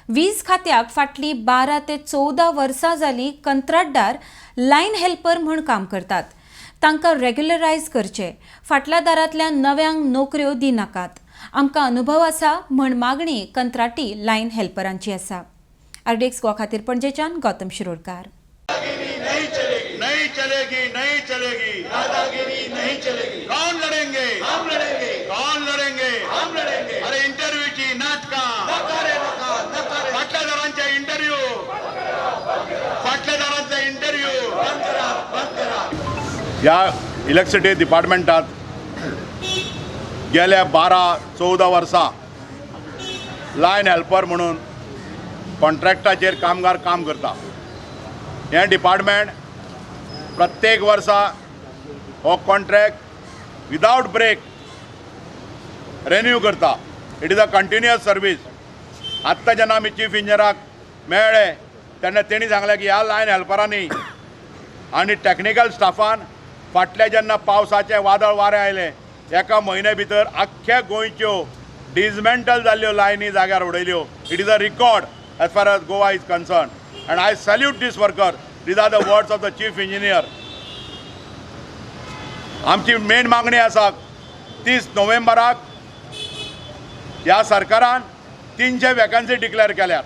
वीज खात्याक फाटली 12 ते 14 वर्सां जाली कंत्राटदार लायन हेल्पर म्हूण काम करतात. तांकां रेग्युलरायज करचे, फाटल्या दारांतल्यान नव्यांक नोकऱ्यो दिनाकात. आमकां अनुभव आसा म्हण मागणी कंत्राटी लायन हेल्परांची आसा. आरडीएक्स गोवा खातीर पणजेच्यान गौतम शिरोडकार. नहीं चलेगी नहीं चलेगी दादागिरी नहीं चलेगी. कौन लड़ेंगे? हम लड़ेंगे. कौन लड़ेंगे? हम लड़ेंगे. अरे इंटरव्यूची नाटका फाटल्यादारांचे इंटरव्यू बंद करा. या इलेक्ट्रिसिटी डिपार्टमेंटात गेल्या 12-14 वर्सां लायन हेल्पर म्हणून कॉन्ट्रॅक्टाचेर कामगार काम करता. हें डिपार्टमेंट प्रत्येक वर्सा हो कॉन्ट्रॅक्ट विदाउट ब्रेक रिन्यू करता. It is a continuous service. आत्तां जेन्ना आमी चीफ इंजिनियराक मेळ्ळे तेन्ना तेणी सांगलें की ह्या लायन हेल्परांनी आनी टॅक्निकल स्टाफान फाटले जेन्ना पावसाचें वादळ वारें आयलें एका म्हयने भितर आख्ख्या गोंयच्यो डिसमेंटल जाल्ल्यो लायनी जाग्यार उडयल्यो. It is a record as far as Goa is concern. And I salute this worker. These are the words of the chief engineer. आमची मेन मागणी आसा 30 नोव्हेंबराक ह्या सरकारान 300 वॅकन्सी डिक्लेअर केल्यात.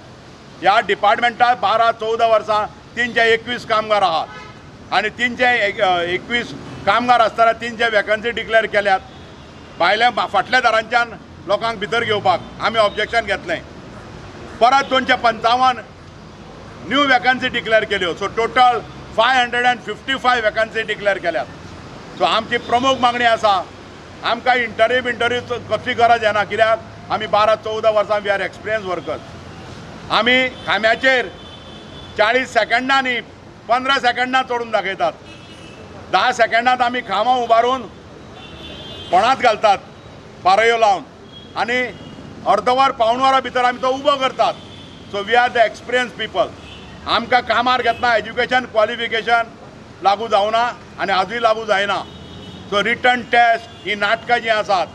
ह्या डिपार्टमेंटात 12-14 वर्सां 321 कामगार आहात आणि 321 कामगार आसतना 300 वॅकन्सी डिक्लेअर केल्यात. भायल्या फाटल्या दारांच्यान लोकांक भितर घेवपाक आमी ऑब्जेक्शन घेतलें. परत 255 न्यू वॅकन्सी डिक्लेअर केल्यो. सो टोटल 555 वॅकन्सी डिक्लेअर केल्यात. सो आमची प्रमुख मागणी आसा आमकां इंटरव्यू कसली गरज येना. कित्याक आमी 12-14 वर्सां वी आर एक्सपिरियन्स वर्कर्स. आमी खांब्याचेर 40 सेकंडांनी 15 सेकंडां चडून दाखयतात. 10 सेकंडांत आमी खांबो उबारून कोणात घालतात पारयो लावन आनी अर्दवर पावण वरा भितर आमी तो उबो करतात. So we are the experience people. आमकां कामार घेतना एज्युकेशन क्वॉलिफिकेशन लागू जावना आनी आजूय लागू जायना. सो रिटर्न टेस्ट ही नाटकां जीं आसात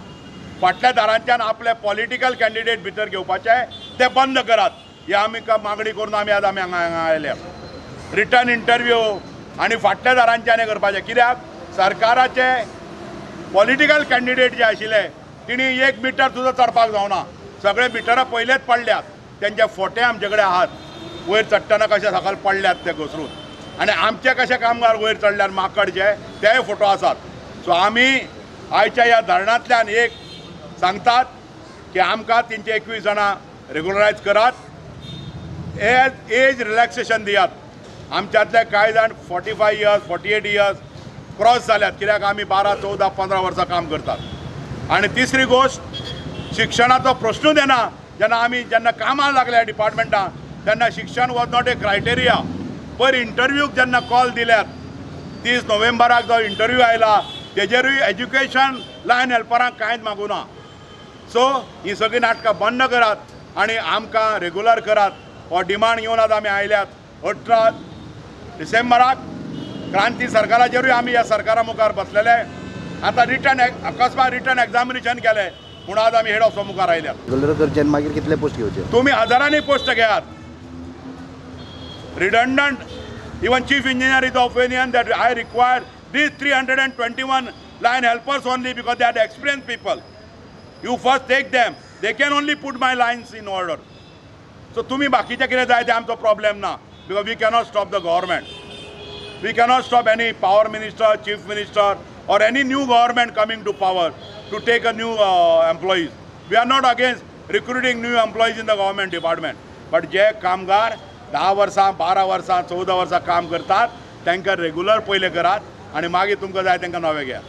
फाटल्या दारांच्यान आपले पॉलिटिकल कॅन्डिडेट भितर घेवपाचे ते बंद करात. ही आमी मागणी करून आमी हांगा आयल्या. रिटर्न इंटरव्यू आनी फाटल्या दारांच्यान हें करपाचें. कित्याक सरकाराचे पॉलिटिकल कॅन्डिडेट जे आशिल्ले तिणी 1 मिटर सुद्दां चडपाक जावना. सगळे मिटरां पयलेच पडल्यात. त्यांचे फोटे आमचे कडेन आहात. वयर चडटना कशे सकयल पडल्यात ते घसरून आनी आमचे कशे कामगार वयर चडल्यात माकडचे तेय फोटो आसात. सो आमी आयच्या ह्या धरणांतल्यान एक सांगतात की आमकां 321 जाणां रेग्युलरायज करात. एज रिलॅक्सेशन दियात. आमच्यांतले कांय जाण 45 इयर्स 48 इयर्स क्रॉस जाल्यात. कित्याक आमी 12-14-15 वर्सां काम करतात. आनी तिसरी गोश्ट शिक्षणाचो प्रश्नूच येना. जेन्ना कामाक लागल्या डिपार्टमेंटान तेन्ना शिक्षण वॉज नॉट ए क्रायटेरिया. पर इंटरव्यूक जेन्ना कॉल दिल्यात 30 नोव्हेंबराक जो इंटरव्यू आयला तेजेरूय एज्युकेशन लायन हेल्परांक कांयच मागुना. सो ही सगळी नाटकां बंद करात आनी आमकां रेग्युलर करात. हो डिमांड घेवन आतां आमी आयल्यात. 18 डिसेंबराक क्रांती सरकाराचेरूय आमी ह्या सरकारा मुखार बसलेले. आतां अकस्मात रिटर्न एग्जामिनेशन केलें म्हूण आज आमी हेड ऑफिसा मुखार आयल्यात. रेग्युलर करचे मागीर कितले पोस्ट घेवचे? तुमी हजारांनी पोस्ट घेयात. Redundant even chief engineer is of opinion that I require these 321 line helpers only because they are the experienced people. You first take them. They can only put my lines in order. So तुम्ही बाकीचे कितें जाय ते आमचो problem ना. Because we cannot stop the government. We cannot stop any power minister, chief minister or any new government coming to power to take a new employees. We are not against recruiting new employees in the government department. But जे कामगार 10 वर्सां 12 वर्सां 14 वर्सां काम करतात तांकां regular पयले करात आनी मागीर तुमकां जाय तांकां नवे घेयात.